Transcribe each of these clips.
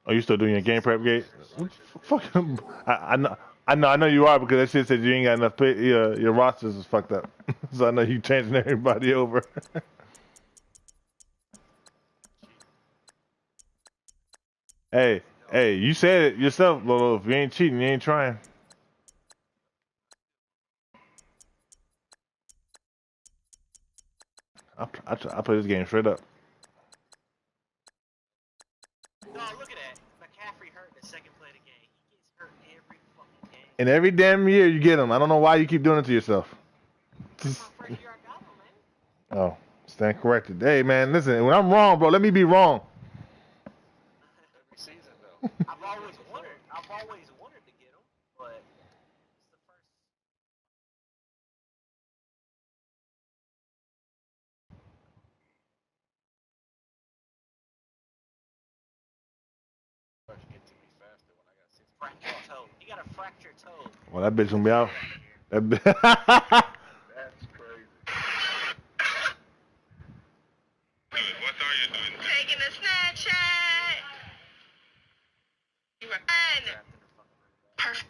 Are you still doing your game prep gate? Fuck. I know you are because that shit said you ain't got enough. Your rosters is fucked up. So I know you changing everybody over. Hey, hey, you said it yourself, Lolo. If you ain't cheating, you ain't trying. I play this game straight up. Oh, look at that. McCaffrey hurt the second play of the game. He gets hurt every fucking game. And every damn year you get them. I don't know why you keep doing it to yourself. That's my first year I got him, man. Oh, stand corrected. Hey, man, listen. When I'm wrong, bro, let me be wrong. Every season though. I've always wanted to get him, but it's the first. Get to me faster when I got 6 Fractured toe. He got a fractured toe. Well, that bitch gonna be out. That That's crazy. What are you doing? Taking a Snapchat. Perfect.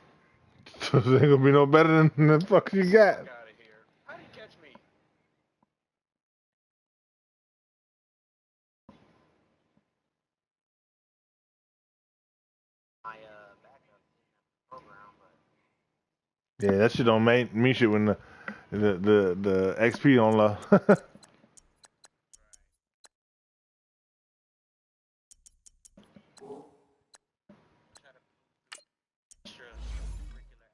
So it ain't gonna be no better than the fuck you got. Fuck out of here. How do you catch me? My backup program, but Yeah, that shit don't mean shit when the XP on low. extracurricular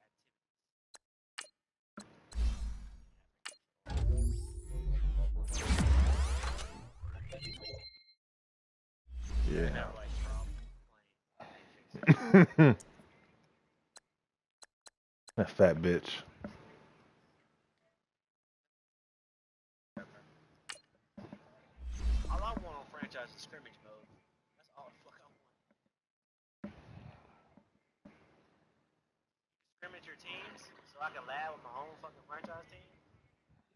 Yeah. activities. Like playing. That fat bitch. All I want on franchise is scrimmage mode. That's all the fuck I want. Scrimmage your teams so I can lab with my own fucking franchise team.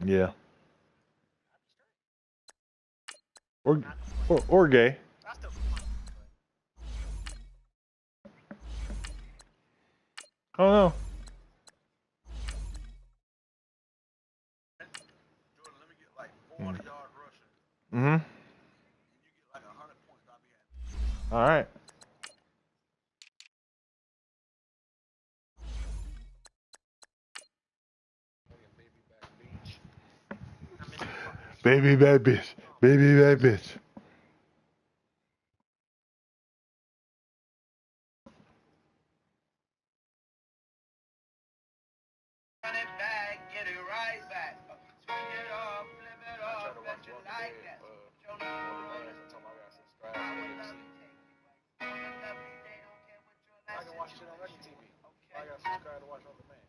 Yeah. I'd be straight. Or gay. I still complain, Oh no. Jordan, let me get like 400 yard rushing. Mm-hmm. You get like 100 points, I'll be happy. All right. Baby back beach. I miss the fucking Baby bad bitch. Baby bad bitch. Run it back, get it right back. Swing it up, flip it I try up, to bet watch you one like today. that. Show The no other day, roller. I told my guy subscribe I to would AMC. love to take you back. On a lovely day, don't care what your I life can watch shit on regular TV. Okay. I got subscribed to watch on demand.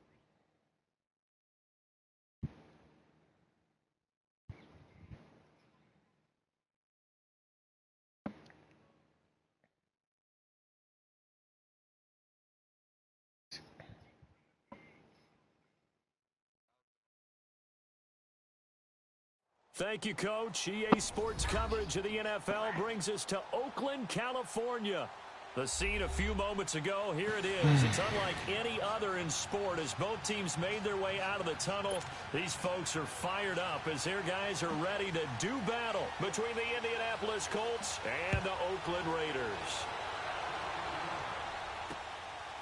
Thank you, Coach. EA Sports coverage of the NFL brings us to Oakland, California. The scene a few moments ago, here it is. It's unlike any other in sport as both teams made their way out of the tunnel. These folks are fired up as their guys are ready to do battle between the Indianapolis Colts and the Oakland Raiders.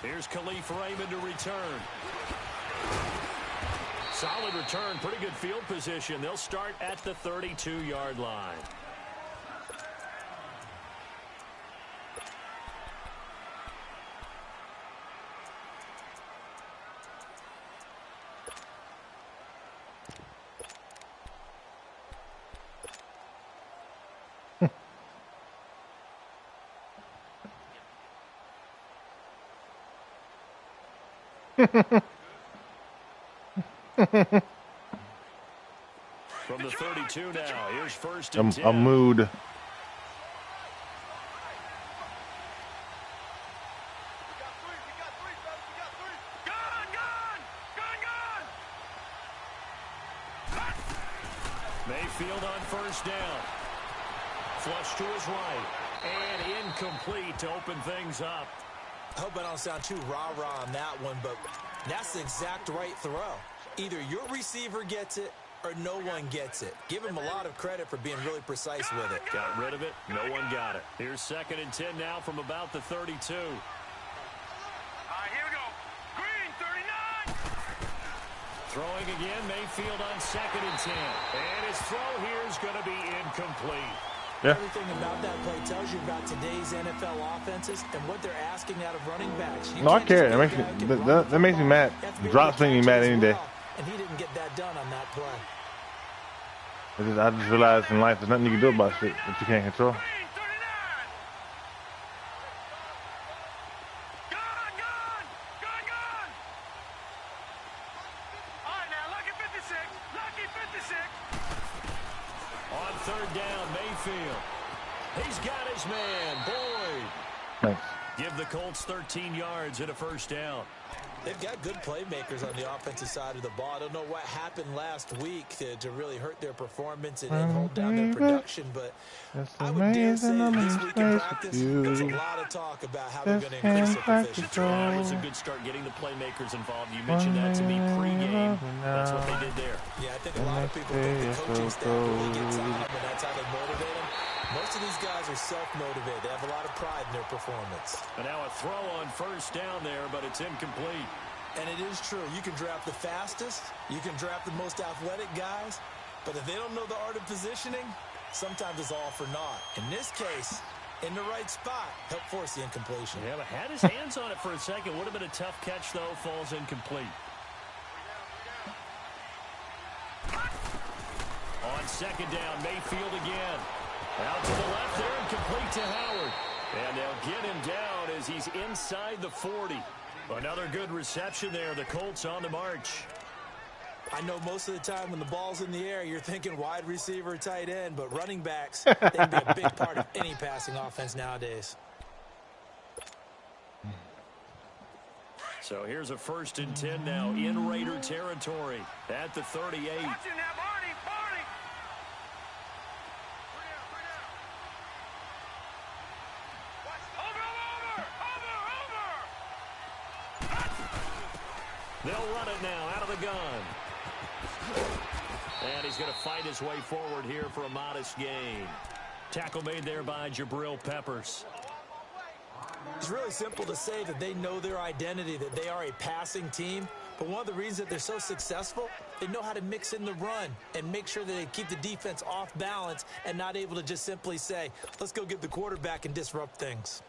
Here's Khalif Raymond to return. Solid return, pretty good field position. They'll start at the 32-yard line. From the 32 now, here's first and 10. A mood. Mayfield on first down. Flush to his right. And incomplete to open things up. I hope I don't sound too rah-rah on that one, but that's the exact right throw. Either your receiver gets it or no one gets it. Give him a lot of credit for being really precise with it. Got rid of it. No one got it. Here's 2nd and 10 now from about the 32. All right, here we go. Green, 39. Throwing again, Mayfield on 2nd and 10. And his throw here is going to be incomplete. Yeah. Everything about that play tells you about today's NFL offenses and what they're asking out of running backs. No, I care. That makes me mad. Drops make me mad any day. And he didn't get that done on that play. I just realized in life there's nothing you can do about shit that you can't control. Green, 39. Gone, gone, gone, gone. All right, now, lucky 56. Lucky 56. On 3rd down, Mayfield. He's got his man, Boyd. Thanks. Give the Colts 13 yards and a 1st down. They've got good playmakers on the offensive side of the ball. I don't know what happened last week to really hurt their performance and hold down their production, but I would dare say that this week in practice, there's a lot of talk about how they're going to increase their efficiency. That was a good start getting the playmakers involved. You mentioned that to me pregame. That's what they did there. Yeah, I think a lot of people think the coaching staff really gets on them, and that's how they motivate them. Most of these guys are self-motivated. They have a lot of pride in their performance. And now a throw on 1st down there, but it's incomplete. And it is true. You can draft the fastest. You can draft the most athletic guys. But if they don't know the art of positioning, sometimes it's all for naught. In this case, in the right spot, helped force the incompletion. Yeah, but had his hands on it for a second. Would have been a tough catch, though. Falls incomplete. On 2nd down, Mayfield again. Out to the left there and complete to Howard. And they'll get him down as he's inside the 40. Another good reception there. The Colts on the march. I know most of the time when the ball's in the air, you're thinking wide receiver, tight end, but running backs, they can be a big part of any passing offense nowadays. So here's a 1st and 10 now in Raider territory at the 38. Watch him now, Barney, Barney. They'll run it now out of the gun. And he's going to fight his way forward here for a modest gain. Tackle made there by Jabril Peppers. It's really simple to say that they know their identity, that they are a passing team. But one of the reasons that they're so successful, they know how to mix in the run and make sure that they keep the defense off balance and not able to just simply say, let's go get the quarterback and disrupt things.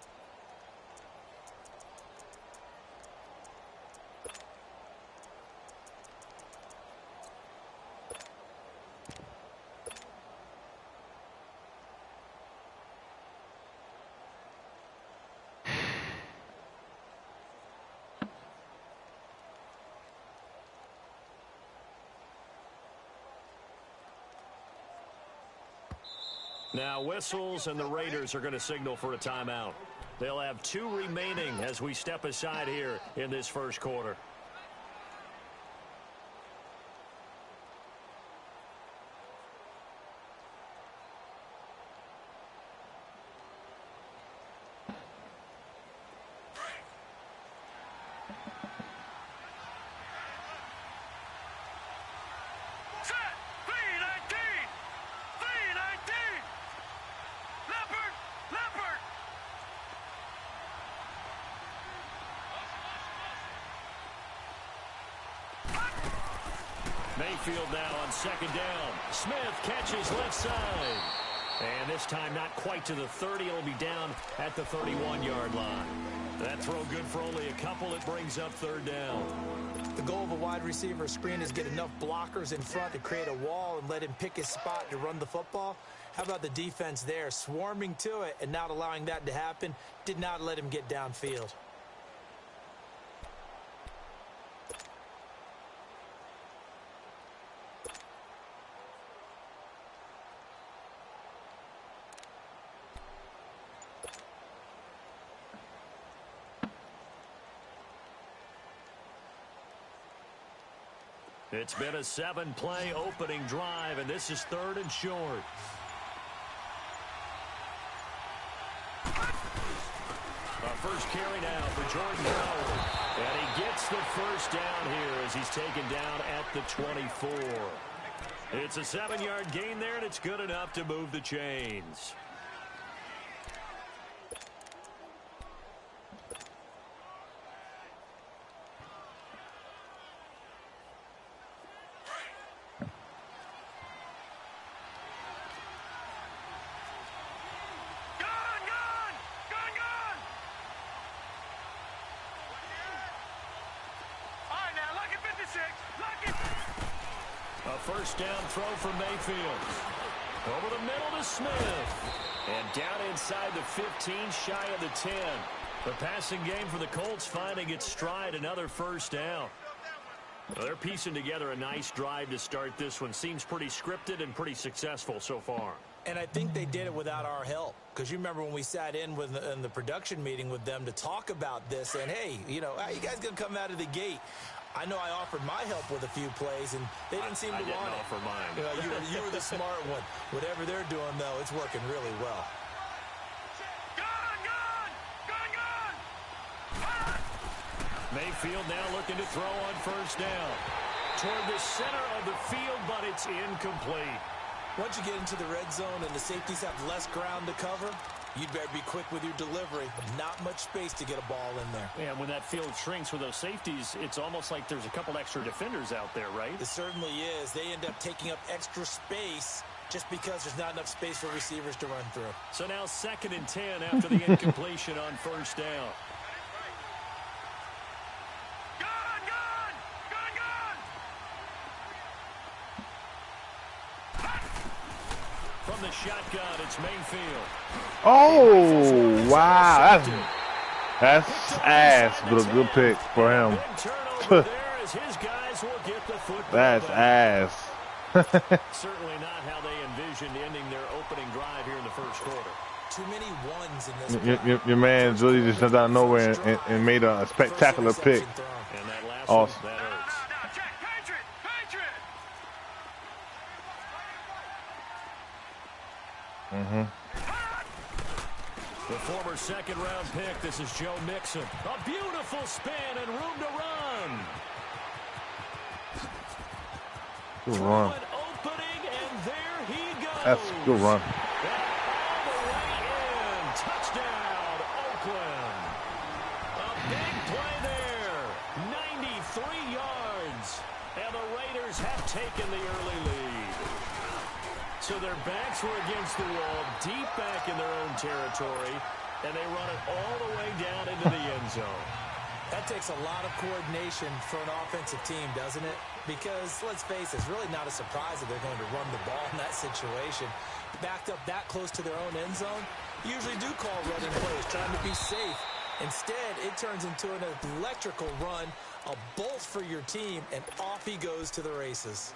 Now whistles and the Raiders are going to signal for a timeout. They'll have 2 remaining as we step aside here in this 1st quarter. Mayfield now on 2nd down. Smith catches left side. And this time not quite to the 30. It'll be down at the 31-yard line. That throw good for only a couple. It brings up 3rd down. The goal of a wide receiver screen is get enough blockers in front to create a wall and let him pick his spot to run the football. How about the defense there, swarming to it and not allowing that to happen? Did not let him get downfield. It's been a 7-play opening drive, and this is 3rd and short. first carry now for Jordan Howard. And he gets the first down here as he's taken down at the 24. It's a 7-yard gain there, and it's good enough to move the chains. A first down throw for Mayfield. Over the middle to Smith. And down inside the 15, shy of the 10. The passing game for the Colts finding its stride, another first down. Well, they're piecing together a nice drive to start this one. Seems pretty scripted and pretty successful so far. And I think they did it without our help. Because you remember when we sat in the production meeting with them to talk about this. And, hey, you know, how you guys going to come out of the gate? I know I offered my help with a few plays, and they didn't seem to want it. I didn't offer mine. You were the smart one. Whatever they're doing, though, it's working really well. Mayfield now looking to throw on first down. Toward the center of the field, but it's incomplete. Once you get into the red zone and the safeties have less ground to cover, you'd better be quick with your delivery. Not much space to get a ball in there. Yeah, when that field shrinks with those safeties, it's almost like there's a couple extra defenders out there, right? It certainly is. They end up taking up extra space just because there's not enough space for receivers to run through. So now 2nd and 10 after the incompletion on first down. From the shotgun, it's Mayfield. Oh, wow. That's ass, but a good pick for him. That's ass. Certainly not how they envisioned ending their opening drive here in the first quarter. Too many ones in this. Your man really just jumped out of nowhere and made a spectacular pick. And that last awesome. one, that hurts. The former second-round pick, this is Joe Mixon. A beautiful spin and room to run. Good run. An opening, and there he goes. That's a good run. All the way in. Touchdown, Oakland. A big play there. 93 yards. And the Raiders have taken the early lead. So their backs were against the wall, deep back in their own territory, and they run it all the way down into the end zone. That takes a lot of coordination for an offensive team, doesn't it? Because, let's face it, it's really not a surprise that they're going to run the ball in that situation. Backed up that close to their own end zone, usually do call running plays, trying to be safe. Instead, it turns into an electrical run, a bolt for your team, and off he goes to the races.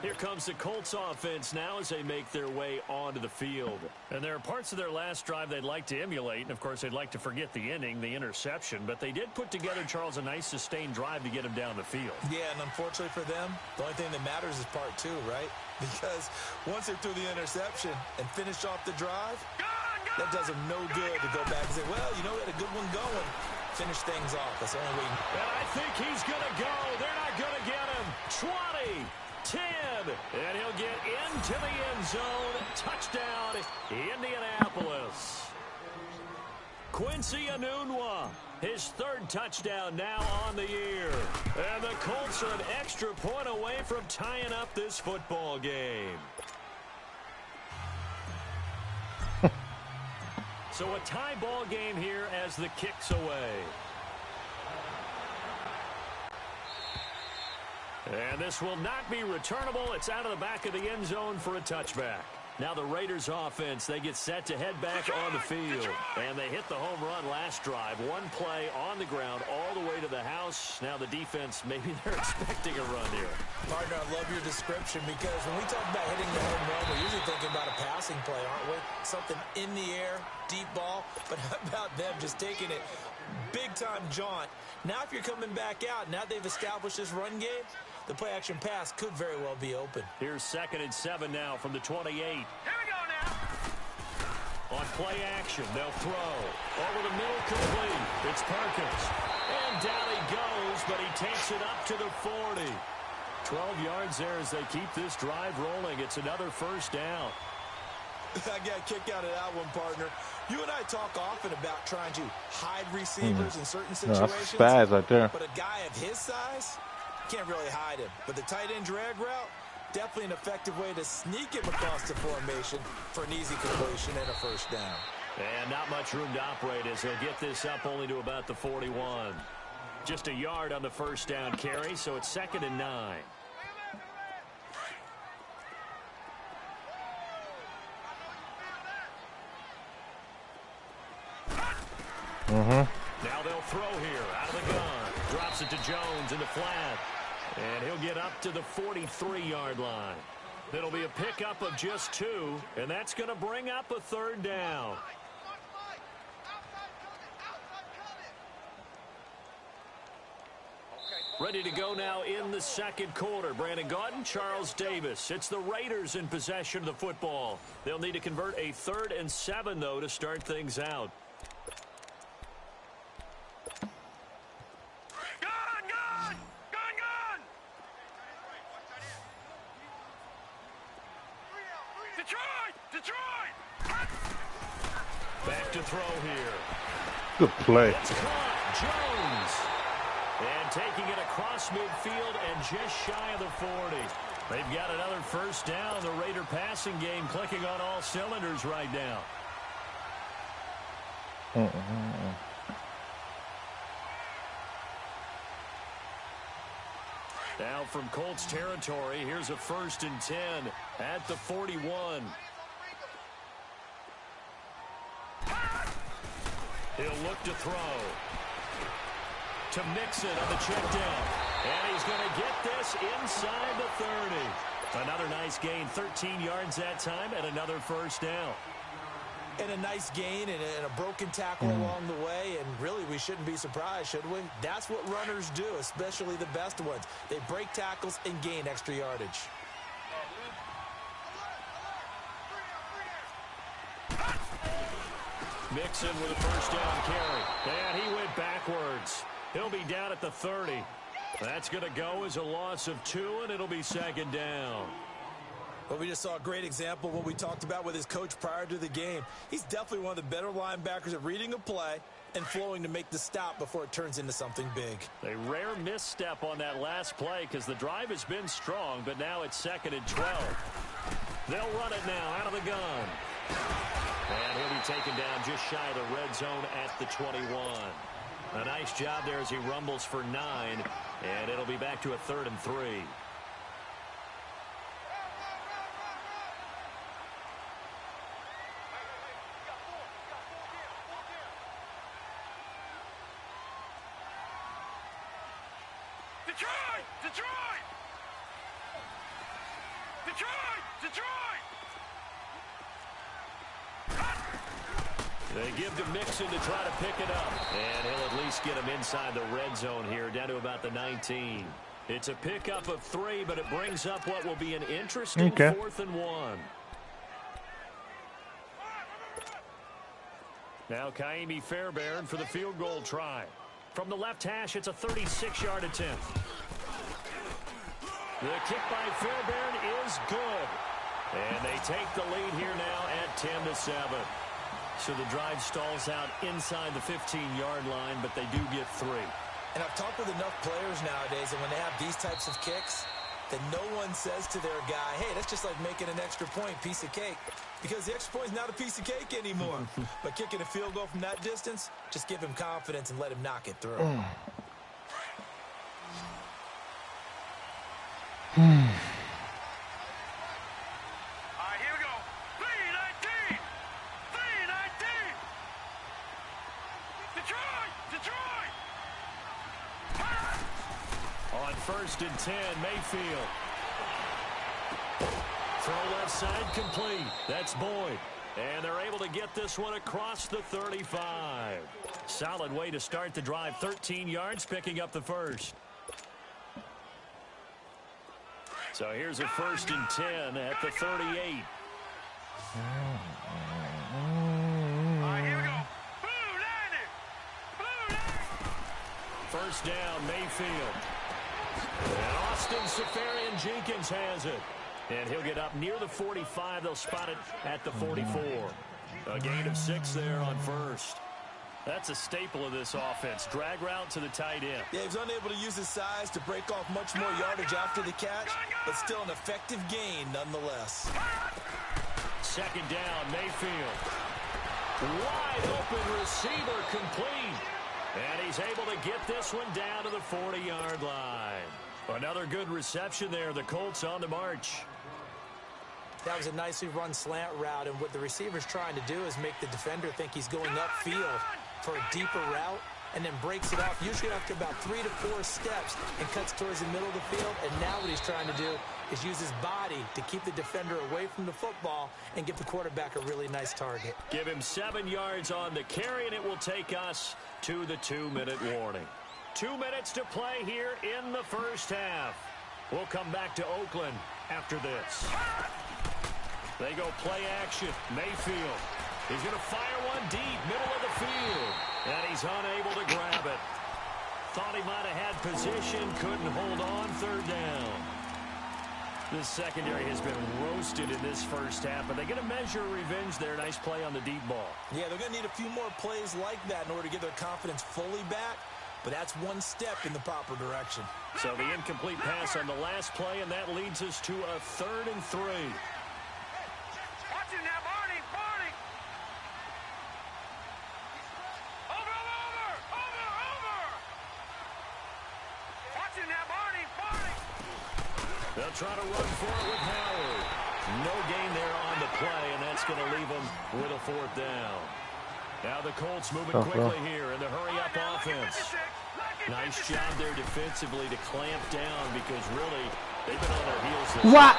Here comes the Colts offense now as they make their way onto the field. And there are parts of their last drive they'd like to emulate. And, of course, they'd like to forget the ending, the interception. But they did put together, Charles, a nice sustained drive to get them down the field. Yeah, and unfortunately for them, the only thing that matters is part 2, right? Because once they threw the interception and finished off the drive, that does them no good to go back and say, well, you know, we had a good one going. Finish things off. That's the only way. And I think he's going to go. They're not going to get him. 20. 10, and he'll get into the end zone. Touchdown, Indianapolis. Quincy Enunwa, his 3rd touchdown now on the year. And the Colts are an extra point away from tying up this football game. So a tie ball game here as the kick's away. And this will not be returnable. It's out of the back of the end zone for a touchback. Now the Raiders offense, they get set to head back on the field. And they hit the home run last drive. One play on the ground all the way to the house. Now the defense, maybe they're expecting a run here. Partner, I love your description because when we talk about hitting the home run, we're usually thinking about a passing play, aren't we? Something in the air, deep ball. But how about them just taking it big-time jaunt? Now if you're coming back out, now they've established this run game, the play-action pass could very well be open. Here's 2nd and 7 now from the 28. Here we go now. On play action, they'll throw. Over the middle, complete. It's Perkins. And down he goes, but he takes it up to the 40. 12 yards there as they keep this drive rolling. It's another first down. I got a kick out of that one, partner. You and I talk often about trying to hide receivers in certain situations. That's spaz right there. But a guy of his size, can't really hide him. But the tight end drag route, definitely an effective way to sneak him across the formation for an easy completion and a first down. And not much room to operate as he'll get this up only to about the 41. Just a yard on the first down carry, so it's 2nd and 9. Now they'll throw here out of the gun. Drops it to Jones in the flat. And he'll get up to the 43-yard line. It'll be a pickup of just 2, and that's going to bring up a 3rd down. Ready to go now in the second quarter. Brandon Gaudin, Charles Davis. It's the Raiders in possession of the football. They'll need to convert a 3rd and 7, though, to start things out. Back to throw here. Good play. It's caught. Jones. And taking it across midfield and just shy of the 40. They've got another first down. The Raider passing game clicking on all cylinders right now. Now from Colts territory, here's a 1st and 10 at the 41. He'll look to throw. To Mixon on the check down. And he's going to get this inside the 30. Another nice gain, 13 yards that time, and another first down. And a nice gain and a broken tackle along the way, and really we shouldn't be surprised, should we? That's what runners do, especially the best ones. They break tackles and gain extra yardage. Mixon with a first down carry. And he went backwards. He'll be down at the 30. That's going to go as a loss of 2, and it'll be 2nd down. Well, we just saw a great example of what we talked about with his coach prior to the game. He's definitely one of the better linebackers at reading a play and flowing to make the stop before it turns into something big. A rare misstep on that last play because the drive has been strong, but now it's 2nd and 12. They'll run it now out of the gun. And he'll be taken down just shy of the red zone at the 21. A nice job there as he rumbles for 9, and it'll be back to a 3rd and 3. Detroit! Detroit! Detroit! Detroit! They give to Mixon to try to pick it up. And he'll at least get him inside the red zone here, down to about the 19. It's a pickup of 3, but it brings up what will be an interesting 4th and 1. Now Kaimi Fairbairn for the field goal try. From the left hash, it's a 36-yard attempt. The kick by Fairbairn is good. And they take the lead here now at 10-7. So the drive stalls out inside the 15-yard line, but they do get 3. And I've talked with enough players nowadays, and when they have these types of kicks, that no one says to their guy, hey, that's just like making an extra point, piece of cake. Because the extra point is not a piece of cake anymore. But kicking a field goal from that distance, just give him confidence and let him knock it through. Here we go. 3-19! 3-19! Detroit! Detroit! On 1st and 10, Mayfield. Throw left side complete. That's Boyd. And they're able to get this one across the 35. Solid way to start the drive. 13 yards, picking up the first. So here's a 1st and 10 at the 38. first down, Mayfield. And Austin Safarian-Jenkins has it. And he'll get up near the 45. They'll spot it at the 44. A gain of 6 there on first. That's a staple of this offense. Drag route to the tight end. Yeah, he's unable to use his size to break off much more yardage after the catch, but still an effective gain nonetheless. Second down, Mayfield. Wide open receiver complete. And he's able to get this one down to the 40-yard line. Another good reception there. The Colts on the march. That was a nicely run slant route, and what the receiver's trying to do is make the defender think he's going upfield for a deeper route, and then breaks it off, usually after about 3 to 4 steps, and cuts towards the middle of the field. And now what he's trying to do is use his body to keep the defender away from the football and give the quarterback a really nice target. Give him 7 yards on the carry, and it will take us to the 2-minute warning. 2 minutes to play here in the first half. We'll come back to Oakland after this. They go play action. Mayfield. He's going to fire one deep, middle of the field. And he's unable to grab it. Thought he might have had position, couldn't hold on. Third down. This secondary has been roasted in this first half, but they get a measure of revenge there. Nice play on the deep ball. Yeah, they're going to need a few more plays like that in order to get their confidence fully back. But that's one step in the proper direction. So the incomplete pass on the last play, and that leads us to a 3rd and 3. Watching now, Barney. Over. Watching now, Barney. They'll try to run for it with Howard. No gain there on the play, and that's going to leave them with a 4th down. Now the Colts moving quickly here in the hurry-up offense. Nice job there defensively to clamp down, because really they've been on their heels this What?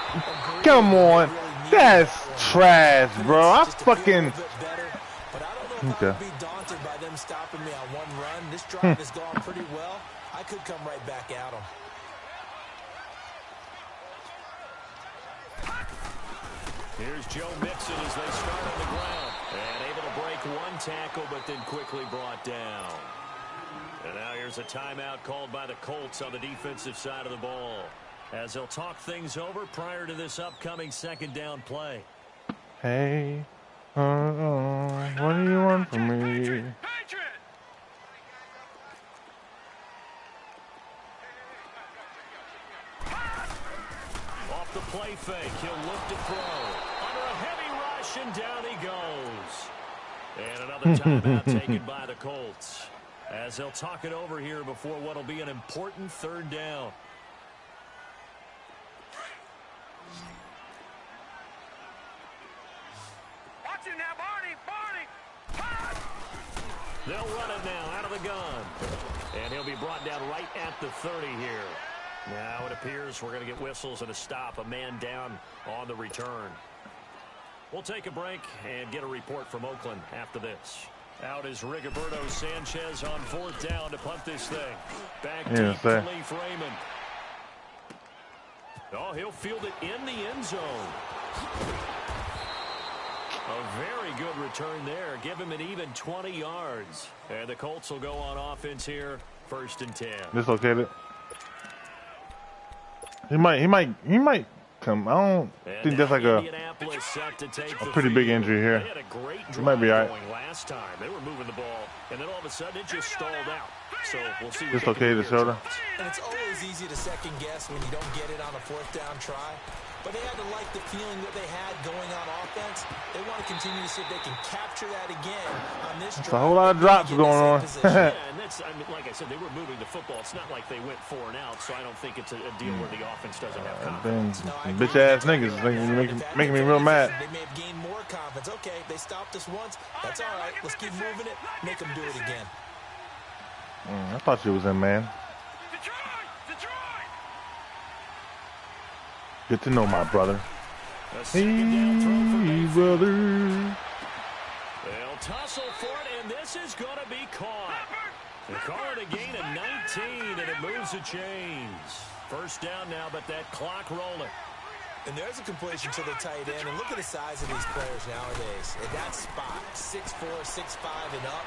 Come on. That's trash, bro. I fucking... But I don't know if I'd be daunted by them stopping me on one run. This drive has gone pretty well. I could come right back at them. Here's Joe Mixon as they start on the ground. And able to break one tackle, but then quickly brought down. And now here's a timeout called by the Colts on the defensive side of the ball, as they'll talk things over prior to this upcoming 2nd down play. Hey, what do you want from me? Off the play fake, he'll look to throw. Under a heavy rush, and down he goes. And another timeout taken by the Colts, as they'll talk it over here before what will be an important 3rd down. Watching now, Barney. They'll run it now out of the gun. And he'll be brought down right at the 30 here. Now it appears we're going to get whistles and a stop. A man down on the return. We'll take a break and get a report from Oakland after this. Out is Rigoberto Sanchez on 4th down to punt this thing. Back deep to Leaf Raymond. Oh, he'll field it in the end zone. A very good return there. Give him an even 20 yards. And the Colts will go on offense here. 1st and 10. Dislocated. He might come. I don't think that's like a pretty big injury here. They had a great He might be all right. last time. They were moving the ball, and then all of a sudden it just stalled out. So we'll see. Dislocated the shoulder. And it's always easy to second guess when you don't get it on a 4th down try. But they had to like the feeling that they had going on offense. They want to continue to see if they can capture that again on this drive. It's a whole lot of drops going on. Yeah, and that's, I mean, like I said, they were moving the football. It's not like they went 4 and out, so I don't think it's a deal where the offense doesn't have confidence. Bitch ass niggas making me real mad. They may have gained more confidence. Okay, they stopped us once. That's all right. Let's keep moving it. Make them do it again. I thought she was in, man. Good to know, my brother. Hey, brother. They'll tussle for it, and this is going to be caught. They call it a gain of 19, and it moves the chains. 1st down now, but that clock rolling. And there's a completion to the tight end. And look at the size of these players nowadays. At that spot, 6'4", 6'5", and up.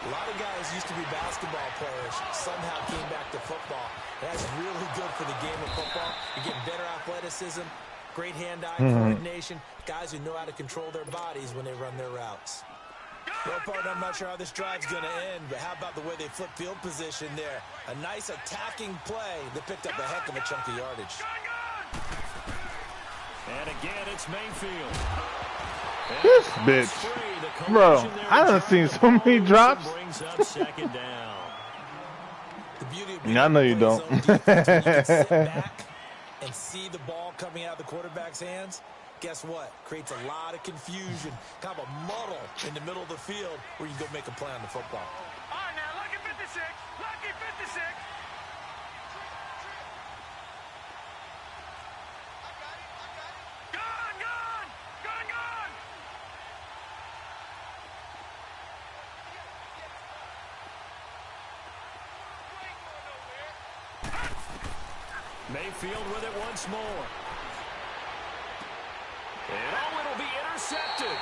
A lot of guys used to be basketball players, somehow came back to football. That's really good for the game of football. You're getting better athleticism, great hand-eye coordination, guys who know how to control their bodies when they run their routes. Well, partner, I'm not sure how this drive's going to end, but how about the way they flip field position there? A nice attacking play that picked up a heck of a chunk of yardage. And again, it's Mayfield. This bitch. Bro, I done seen so many drops. Brings up second down. The beauty of I know you don't. you can sit back and see the ball coming out of the quarterback's hands. Guess what? Creates a lot of confusion, kind of a muddle in the middle of the field where you can go make a play on the football. All right, now, lucky 56. Lucky 56. Gone, gone. Gone, gone. Mayfield with it once more. And it'll be intercepted.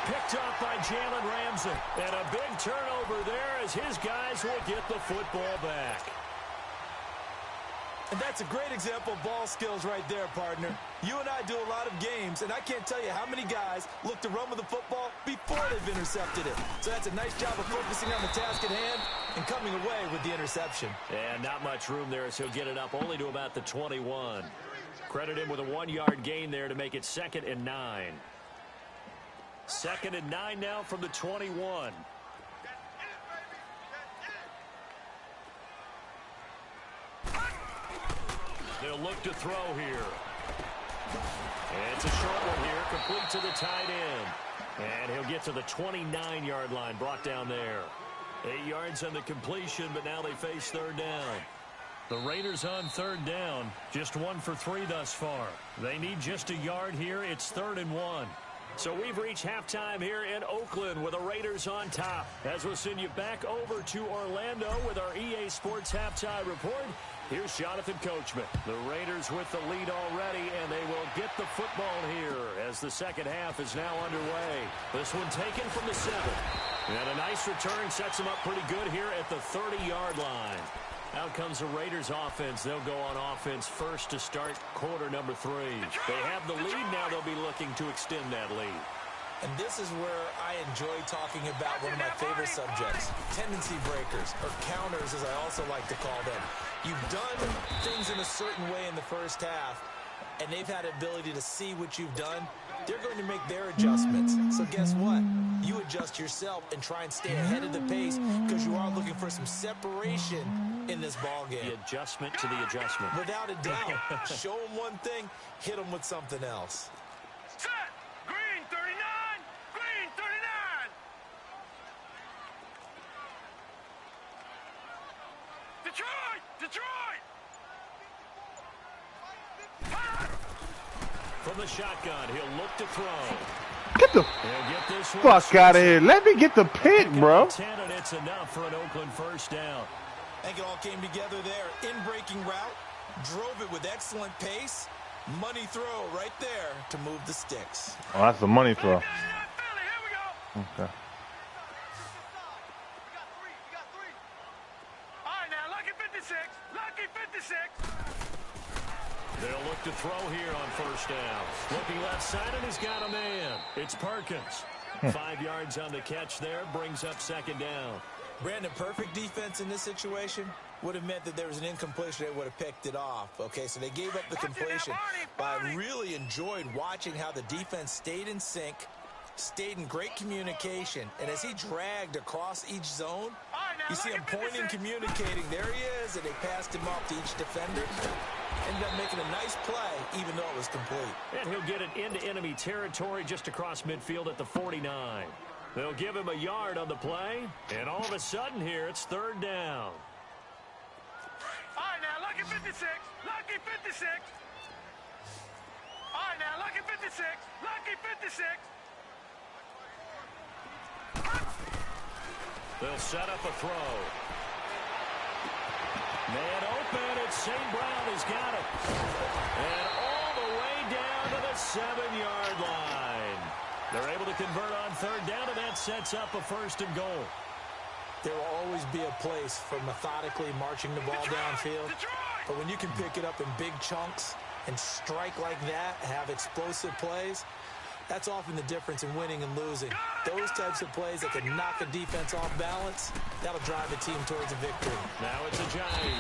Picked off by Jalen Ramsey. And a big turnover there as his guys will get the football back. And that's a great example of ball skills right there, partner. You and I do a lot of games, and I can't tell you how many guys look to run with the football before they've intercepted it. So that's a nice job of focusing on the task at hand and coming away with the interception. And not much room there, so he'll get it up only to about the 21. Credit him with a 1-yard gain there to make it 2nd and 9. 2nd and 9 now from the 21. They'll look to throw here. And it's a short one here, complete to the tight end. And he'll get to the 29-yard line, brought down there. 8 yards on the completion, but now they face 3rd down. The Raiders on 3rd down, just 1 for 3 thus far. They need just a yard here. It's 3rd and 1. So we've reached halftime here in Oakland with the Raiders on top. As we'll send you back over to Orlando with our EA Sports Halftime Report. Here's Jonathan Coachman. The Raiders with the lead already, and they will get the football here as the second half is now underway. This one taken from the 7. And a nice return sets them up pretty good here at the 30-yard line. Out comes the Raiders offense. They'll go on offense first to start quarter number 3. They have the lead. Now they'll be looking to extend that lead. And this is where I enjoy talking about one of my favorite subjects, tendency breakers, or counters as I also like to call them. You've done things in a certain way in the first half, and they've had the ability to see what you've done. They're going to make their adjustments. So guess what? You adjust yourself and try and stay ahead of the pace because you are looking for some separation in this ball game. The adjustment to the adjustment. Without a doubt. Show them one thing, hit them with something else. Set. Green 39. Green 39. Detroit. Detroit. From the shotgun, he'll look to throw. Get the fuck out of here. Let me get the pick, bro. 10, and it's enough for an Oakland first down. I think it all came together there. In-breaking route, drove it with excellent pace. Money throw right there to move the sticks. Oh, that's a money throw. Philly, here we go. Okay. All right, now, lucky 56. Lucky 56. They'll look to throw here on first down. Looking left side, and he's got a man. It's Perkins. 5 yards on the catch there, brings up second down. Brandon, perfect defense in this situation would have meant that there was an incompletion. They would have picked it off. Okay, so they gave up the completion. But I really enjoyed watching how the defense stayed in sync, stayed in great communication. And as he dragged across each zone, you see him pointing, communicating. There he is, and they passed him off to each defender. Ended up making a nice play, even though it was complete. And he'll get it into enemy territory just across midfield at the 49. They'll give him a yard on the play, and all of a sudden here, it's third down. All right, now, lucky 56. Lucky 56. All right, now, lucky 56. Lucky 56. They'll set up a throw. Man open, it's St. Brown. He's got it. And all the way down to the 7-yard line. They're able to convert on third down, and that sets up a 1st and goal. There will always be a place for methodically marching the ball downfield. But when you can pick it up in big chunks and strike like that, have explosive plays, that's often the difference in winning and losing. Those types of plays that can knock a defense off balance, that'll drive the team towards a victory. Now it's Ajayi.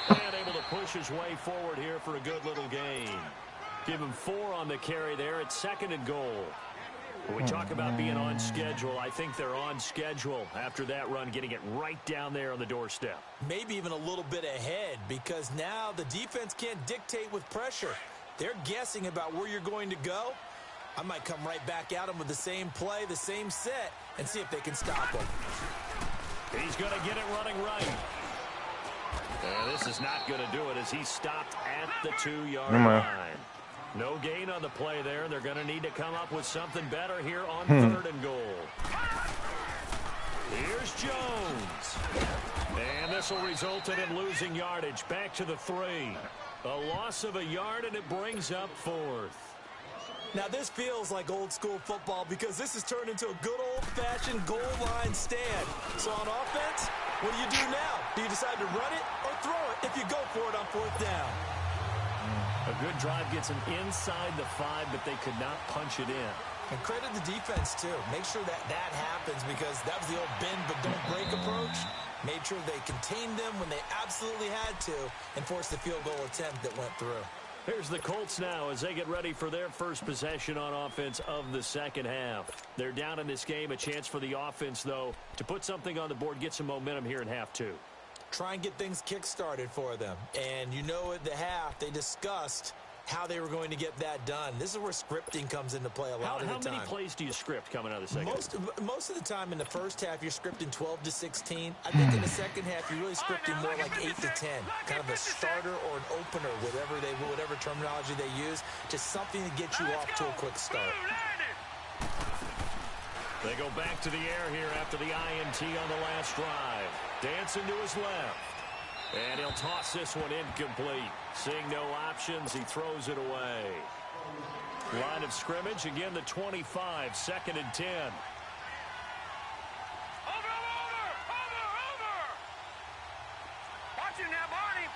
And able to push his way forward here for a good little gain. Give him 4 on the carry there at 2nd and goal. When we talk about being on schedule, I think they're on schedule after that run, getting it right down there on the doorstep. Maybe even a little bit ahead, because now the defense can't dictate with pressure. They're guessing about where you're going to go. I might come right back at them with the same play, the same set, and see if they can stop them. He's going to get it running right. This is not going to do it as he stopped at the 2-yard line. No gain on the play there. They're going to need to come up with something better here on 3rd and goal. Here's Jones. And this will result in him losing yardage. Back to the 3. A loss of a yard, and it brings up 4th. Now, this feels like old-school football because this has turned into a good old-fashioned goal line stand. So on offense, what do you do now? Do you decide to run it or throw it if you go for it on 4th down? A good drive gets them inside the 5, but they could not punch it in. And credit the defense, too. Make sure that that happens because that was the old bend but don't break approach. Made sure they contained them when they absolutely had to and forced the field goal attempt that went through. Here's the Colts now as they get ready for their first possession on offense of the 2nd half. They're down in this game. A chance for the offense, though, to put something on the board, get some momentum here in half 2. Try and get things kick-started for them. And you know at the half, they discussed how they were going to get that done. This is where scripting comes into play a lot of the time. How many plays do you script coming out of the second half? Most of the time in the first half, you're scripting 12 to 16. I think in the second half, you're really scripting more like 8 to 10. Kind of a starter or an opener, whatever terminology they use. Just something to get you off to a quick start. They go back to the air here after the INT on the last drive. Dancing to his left. And he'll toss this one incomplete. Seeing no options, he throws it away. Line of scrimmage, again the 25, 2nd and 10. Over! Watch it now, Barney!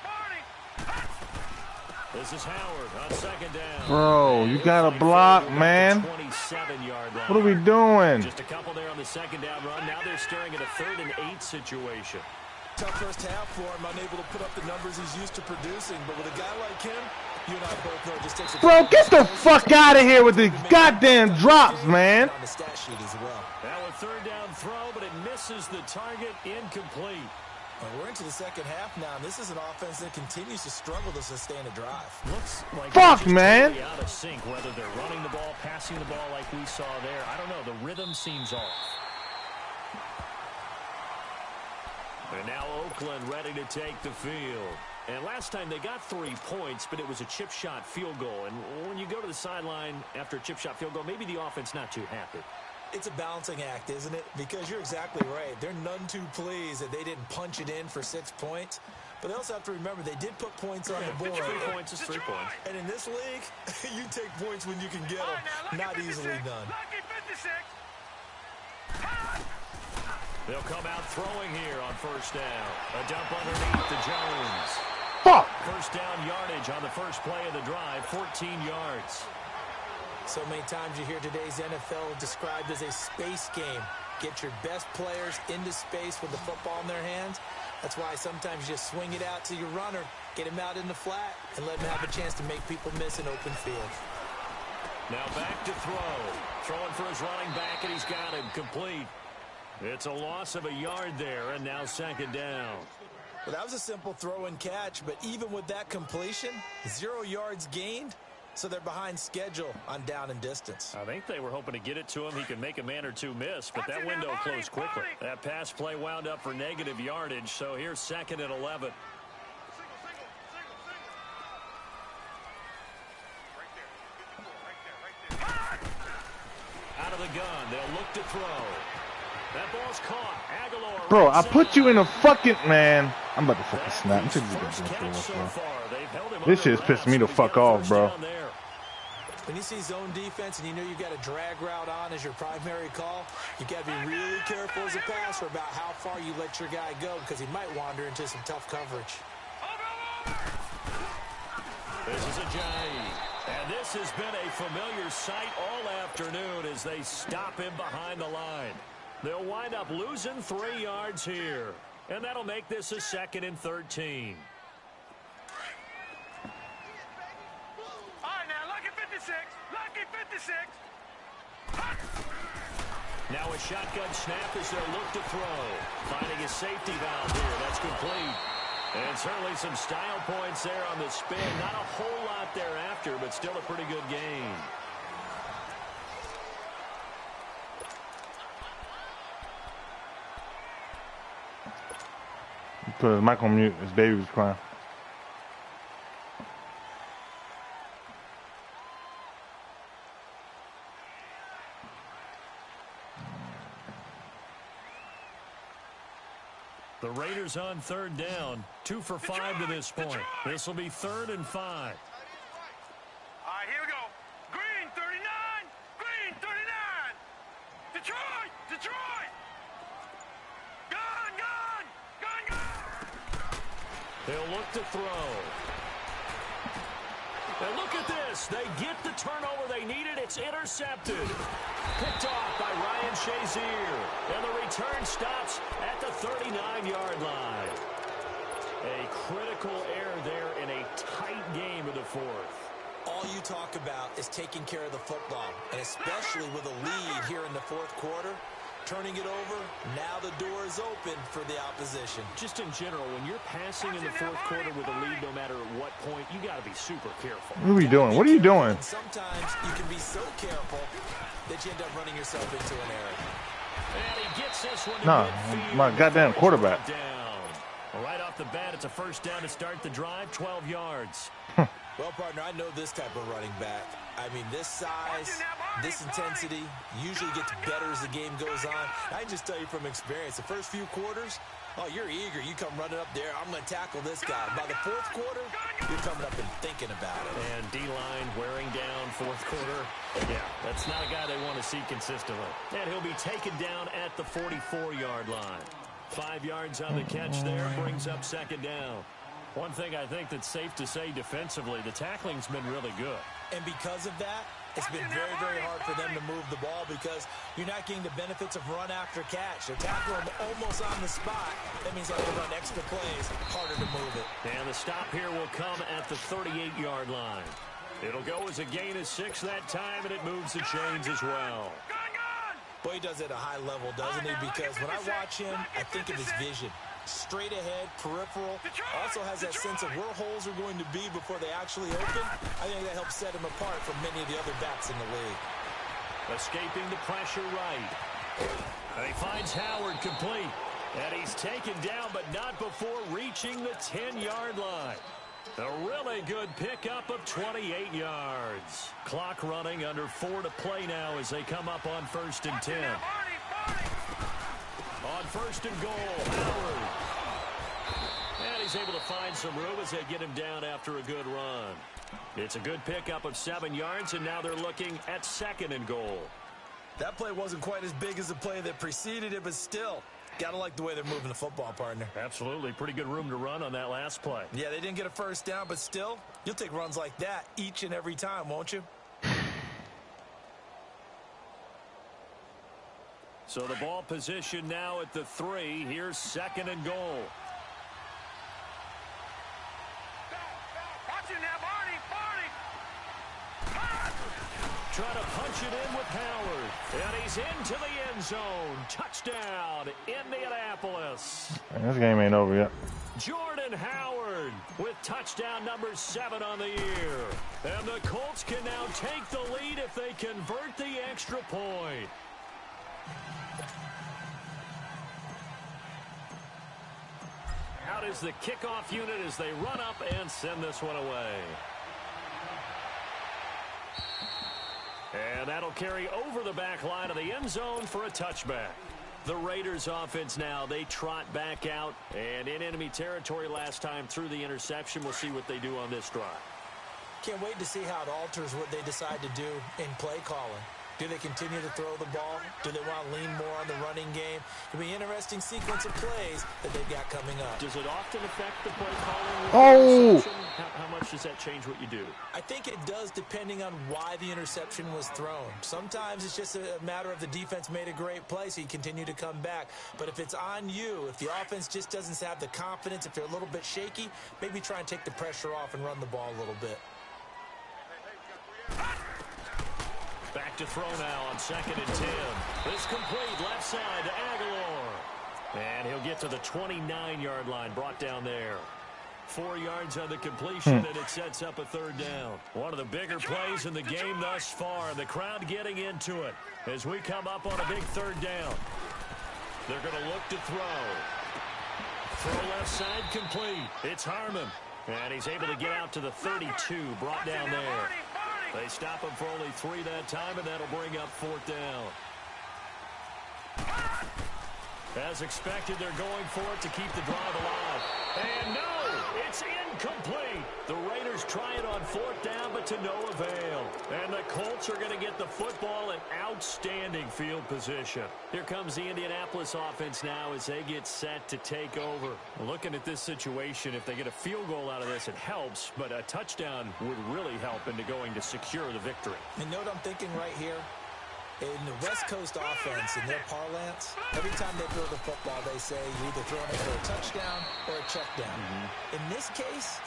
This is Howard on 2nd down. Bro, you got to block, man. 27-yard line. What are we doing? Just a couple there on the 2nd down run. Now they're staring at a 3rd and 8 situation. Tough first half for him, unable to put up the numbers he's used to producing. But with a guy like him, you and I both know it just takes a Bro, get the fuck out of here with the goddamn drops, man. On the stat sheet as well. Now a 3rd down throw, but it misses the target, incomplete. And we're into the second half now, and this is an offense that continues to struggle to sustain a drive. Looks like fuck, man. Totally out of sync, whether they're running the ball, passing the ball like we saw there. I don't know. The rhythm seems off. And now Oakland ready to take the field. And last time they got 3 points, but it was a chip shot field goal. And when you go to the sideline after a chip shot field goal, maybe the offense not too happy. It's a balancing act, isn't it? Because you're exactly right. They're none too pleased that they didn't punch it in for 6 points. But they also have to remember they did put points on the board. 3 points is 3 points. And in this league, you take points when you can get them. Not easily done. They'll come out throwing here on 1st down. A dump underneath to Jones. Fuck. 1st down yardage on the first play of the drive, 14 yards. So many times you hear today's NFL described as a space game. Get your best players into space with the football in their hands. That's why sometimes you just swing it out to your runner, get him out in the flat, and let him have a chance to make people miss an open field. Now back to throw. Throwing for his running back, and he's got him complete. It's a loss of a yard there, and now 2nd down. Well, that was a simple throw and catch, but even with that completion, 0 yards gained, so they're behind schedule on down and distance. I think they were hoping to get it to him. He could make a man or two miss, but that window closed quickly. That pass play wound up for negative yardage, so here's 2nd and 11. Out of the gun, they'll look to throw. That ball's caught. Aguilar. Bro, I put you in a fucking, man. I'm about to fucking snap. I'm taking this, bro. This shit's pissing me the fuck off, bro. When you see zone defense and you know you've got a drag route on as your primary call, you've got to be really careful as a passer about how far you let your guy go because he might wander into some tough coverage. This is a Jay. And this has been a familiar sight all afternoon as they stop him behind the line. They'll wind up losing 3 yards here. And that'll make this a 2nd and 13. All right, now, lucky 56. Lucky 56. Now a shotgun snap as they look to throw. Finding a safety valve here. That's complete. And certainly some style points there on the spin. Not a whole lot thereafter, but still a pretty good game. Put his mic on mute. His baby was crying. The Raiders on 3rd down. 2 for 5 to this point. This will be 3rd and 5. All right, here we go. Green 39. Green 39. Detroit. Detroit. Gun, gun. Gun, gun. They'll look to throw. And look at this. They get the turnover they needed. It's intercepted. Picked off by Ryan Shazier. And the return stops at the 39-yard line. A critical error there in a tight game of the 4th. All you talk about is taking care of the football, and especially with a lead here in the 4th quarter. Turning it over, now the door is open for the opposition. Just in general, when you're passing in the 4th quarter with a lead, no matter at what point, you got to be super careful. What are we doing? What are you doing? Sometimes you can be so careful that you end up running yourself into an error. And he gets this one to Nah, midfield. my goddamn quarterback. Down. Right off the bat, it's a 1st down to start the drive, 12 yards. Well, partner, I know this type of running back. I mean, this size, this intensity usually gets better as the game goes on. I can just tell you from experience, the first few quarters, oh, you're eager. You come running up there, I'm going to tackle this guy. By the 4th quarter, you're coming up and thinking about it. And D-line wearing down 4th quarter. Yeah, that's not a guy they want to see consistently. And he'll be taken down at the 44-yard line. 5 yards on the catch there, brings up 2nd down. One thing I think that's safe to say defensively, the tackling's been really good. And because of that, it's been very, very hard for them to move the ball because you're not getting the benefits of run after catch. They're tackling almost on the spot. That means they have to run extra plays, harder to move it. And the stop here will come at the 38-yard line. It'll go as a gain of 6 that time, and it moves the chains as well. Boy, he does it at a high level, doesn't he? Because when I watch him, I think of his vision. Straight ahead, peripheral, also has that sense of where holes are going to be before they actually open. I think that helps set him apart from many of the other backs in the league. Escaping the pressure right. And he finds Howard complete. And he's taken down, but not before reaching the 10-yard line. A really good pickup of 28 yards. Clock running, under 4 to play now as they come up on 1st and 10. On 1st and goal, Howard. And he's able to find some room as they get him down after a good run. It's a good pickup of 7 yards, and now they're looking at 2nd and goal. That play wasn't quite as big as the play that preceded it, but still, gotta like the way they're moving the football, partner. Absolutely. Pretty good room to run on that last play. Yeah, they didn't get a 1st down, but still, you'll take runs like that each and every time, won't you? So the ball position now at the 3. Here's 2nd and goal. Watch it now, Barney. Trying to punch it in with Howard. And he's into the end zone. Touchdown, Indianapolis. Man, this game ain't over yet. Jordan Howard with touchdown number 7 on the year. And the Colts can now take the lead if they convert the extra point. Out is the kickoff unit as they run up and send this one away. And that'll carry over the back line of the end zone for a touchback. The Raiders offense now, they trot back out and in enemy territory last time through the interception. We'll see what they do on this drive. Can't wait to see how it alters what they decide to do in play calling. Do they continue to throw the ball? Do they want to lean more on the running game? It'll be an interesting sequence of plays that they've got coming up. Does it often affect the play calling with Oh! the interception? How much does that change what you do? I think it does depending on why the interception was thrown. Sometimes it's just a matter of the defense made a great play, so you continue to come back. But if it's on you, if the offense just doesn't have the confidence, if they're a little bit shaky, maybe try and take the pressure off and run the ball a little bit. Back to throw now on 2nd and 10. This complete left side to Aguilar. And he'll get to the 29-yard line, brought down there. 4 yards on the completion, and it sets up a 3rd down. One of the bigger plays in the game thus far. The crowd getting into it as we come up on a big 3rd down. They're going to look to throw. Throw left side complete. It's Harmon. And he's able to get out to the 32, brought down there. They stop him for only 3 that time, and that'll bring up 4th down. As expected, they're going for it to keep the drive alive. And no, it's incomplete. The Raiders try it on 4th down, but to no avail. And the Colts are going to get the football in outstanding field position. Here comes the Indianapolis offense now as they get set to take over. Looking at this situation, if they get a field goal out of this, it helps, but a touchdown would really help into going to secure the victory. And note I'm thinking right here, in the West Coast offense, in their parlance, every time they throw the football, they say you're either throwing it for a touchdown or a check down. In this case,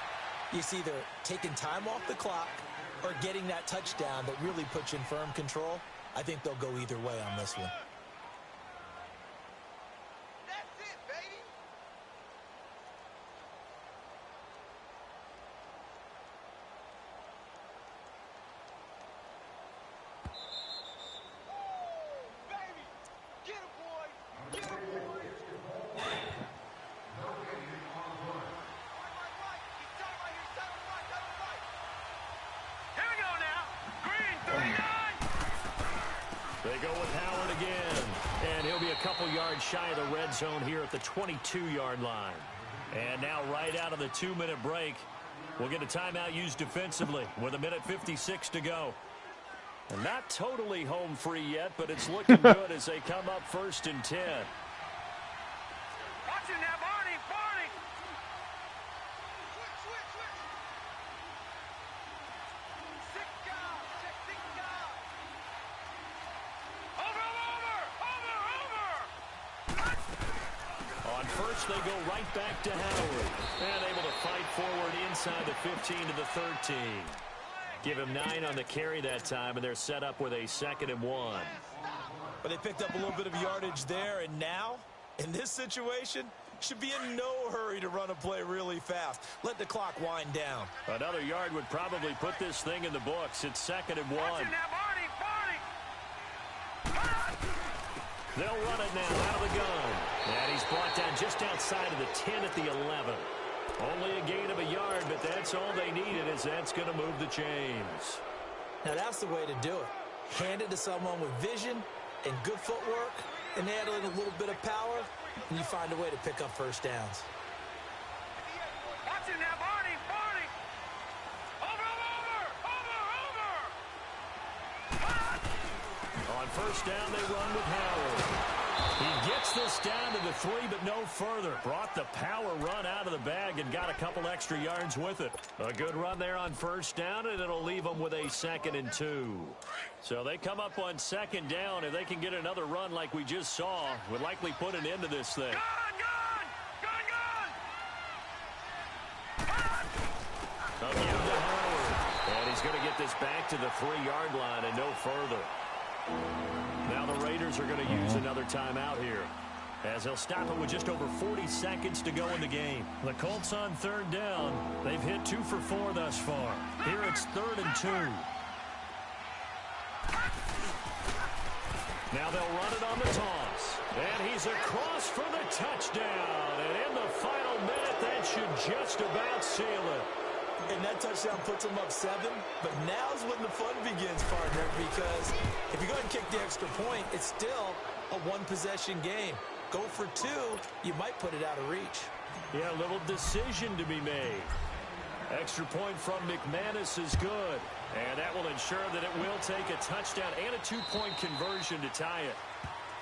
it's either taking time off the clock or getting that touchdown that really puts you in firm control. I think they'll go either way on this one. That's it, baby. Baby, get him, boy. Get him, boy. Right. He's done right here. Done right. Here we go now. Green 39. They go with Howard again. And he'll be a couple yards shy of the red zone here at the 22-yard line. And now right out of the 2-minute break, we'll get a timeout used defensively with 1:56 to go. And not totally home free yet, but it's looking good as they come up 1st and 10. Watch him now, Barney. Switch. Six guys. Over. On 1st, they go right back to Howard. And able to fight forward inside the 15 to the 13. Give him 9 on the carry that time, and they're set up with a 2nd and 1. But they picked up a little bit of yardage there, and now, in this situation, should be in no hurry to run a play really fast. Let the clock wind down. Another yard would probably put this thing in the books. It's 2nd and 1. Watch him now, Barney. They'll run it now out of the gun. And he's brought down just outside of the 10 at the 11. Only a gain of a yard, but that's all they needed, as that's going to move the chains. Now that's the way to do it. Hand it to someone with vision and good footwork, and add in a little bit of power, and you find a way to pick up 1st downs. Watch him now, Barney. Over. On 1st down, they run with Howard. He gets this down to the 3, but no further. Brought the power run out of the bag and got a couple extra yards with it. A good run there on 1st down, and it'll leave them with a 2nd and 2. So they come up on 2nd down. If they can get another run like we just saw, would likely put an end to this thing. Gun. Again to Howard. And he's going to get this back to the 3-yard line and no further. Now the Raiders are going to use another timeout here, as they'll stop it with just over 40 seconds to go in the game. The Colts on 3rd down. They've hit 2 for 4 thus far. Here it's 3rd and 2. Now they'll run it on the toss. And he's across for the touchdown. And in the final minute, that should just about seal it. And that touchdown puts them up 7. But now's when the fun begins, partner, because if you go ahead and kick the extra point, it's still a 1-possession game. Go for 2, you might put it out of reach. Yeah, a little decision to be made. Extra point from McManus is good. And that will ensure that it will take a touchdown and a 2-point conversion to tie it.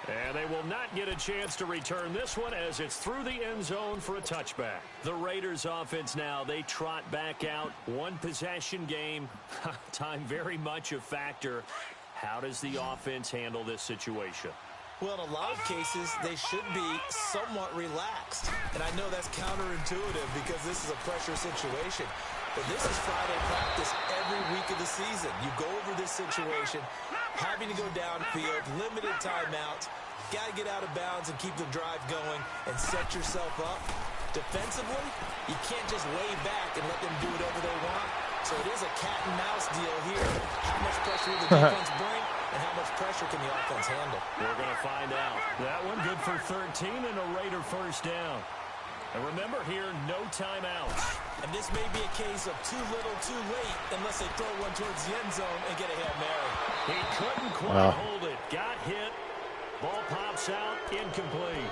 And they will not get a chance to return this one as it's through the end zone for a touchback. The Raiders offense now, they trot back out. One possession game. Time very much a factor. How does the offense handle this situation? Well, in a lot of cases, they should be somewhat relaxed. And I know that's counterintuitive because this is a pressure situation. But this is Friday practice every week of the season. You go over this situation, having to go downfield, limited timeouts, got to get out of bounds and keep the drive going and set yourself up. Defensively, you can't just lay back and let them do whatever they want. So it is a cat and mouse deal here. How much pressure will the defense bring and how much pressure can the offense handle? We're going to find out. That one good for 13 and a Raider first down. And remember here, no timeouts. And this may be a case of too little, too late, unless they throw one towards the end zone and get a Hail Mary. He couldn't quite hold it. Got hit. Ball pops out. Incomplete.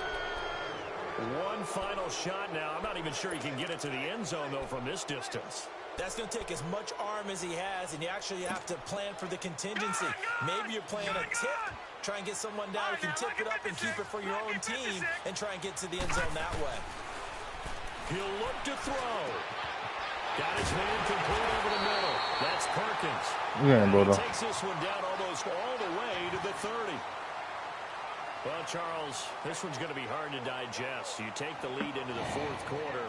One final shot now. I'm not even sure he can get it to the end zone, though, from this distance. That's going to take as much arm as he has, and you actually have to plan for the contingency. Maybe you're playing a tip. Try and get someone down who can tip it up and keep it for your own team and try and get to the end zone that way. He'll look to throw. Got his man complete over the middle. That's Perkins. Yeah, he takes this one down almost all the way to the 30. Well, Charles, this one's going to be hard to digest. You take the lead into the fourth quarter,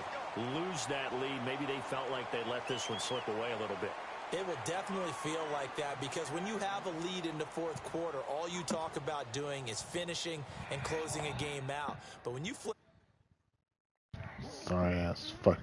lose that lead. Maybe they felt like they let this one slip away a little bit. It will definitely feel like that because when you have a lead in the fourth quarter, all you talk about doing is finishing and closing a game out. But when you flip... Sorry ass fuck.